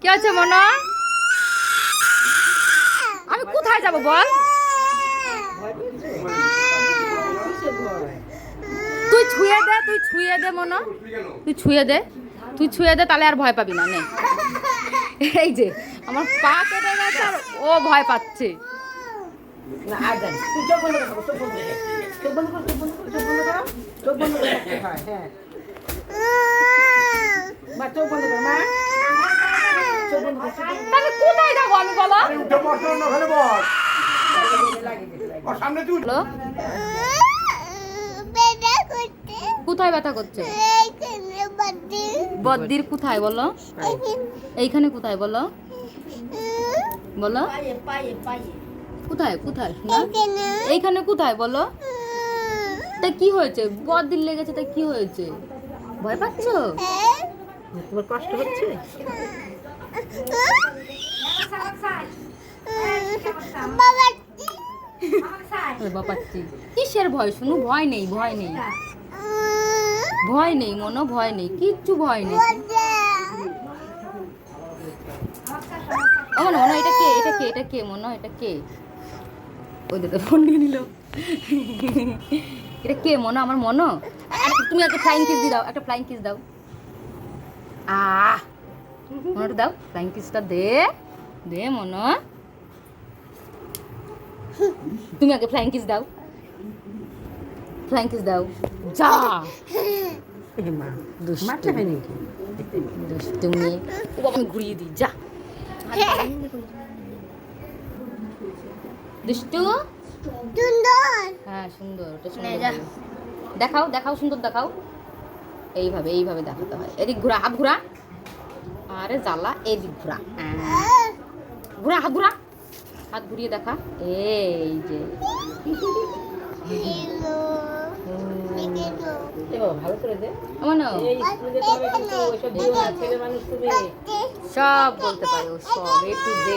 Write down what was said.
কি আছে মনো? আমি কোথায় যাব বল? তুই ছুঁয়ে দে মনো, তুই ছুঁয়ে দে তাহলে আর ভয় পাবি না। নে, এই যে আমার পা কেটে গেছে আর ও ভয় পাচ্ছে। তাহলে কোথায় যাবো আমি বলো? কোথায় ব্যথা করছে? বদ্দির কোথায় বলো? এইখানে কোথায় বলো? বলো কোথায় কোথায়? এইখানে কোথায় বলো? তা কি হয়েছে? বদ্দির লেগেছে, তা কি হয়েছে? ভয় পাচ্ছ? তোমার কষ্ট হচ্ছে? বাপাচ্ছি কিসের ভয়? শুনু, ভয় নেই মনো, ভয় নেই, কিচ্ছু ভয় নেই। ও মনো, এটা কে মনো? এটা কে? ওই দেখো ফোন নিয়ে নিল। এটা কে মনো? আমার মনো। তুমি একটা ফ্লাইং কিস দাও, একটা ফ্লাইং কিস দাও। মনোটা দাও, ফ্লাইং কিসটা দে মনো। তুমি আগে ফ্লাইং কিস দাও, যা। তুমি আমি ঘুরিয়ে দিই, যা। দুষ্টু, হ্যাঁ সুন্দর, ওটা সুন্দর। দেখাও সুন্দর দেখাও। এইভাবে দেখাতে হয়। এদিক ঘুরা, হাত ঘুরা। আরে জ্বালা, এদিক ঘুরা, হাত ঘুরিয়ে দেখা। এই যে ভালো করে দে। সব বলতে পারো, সব A to Z।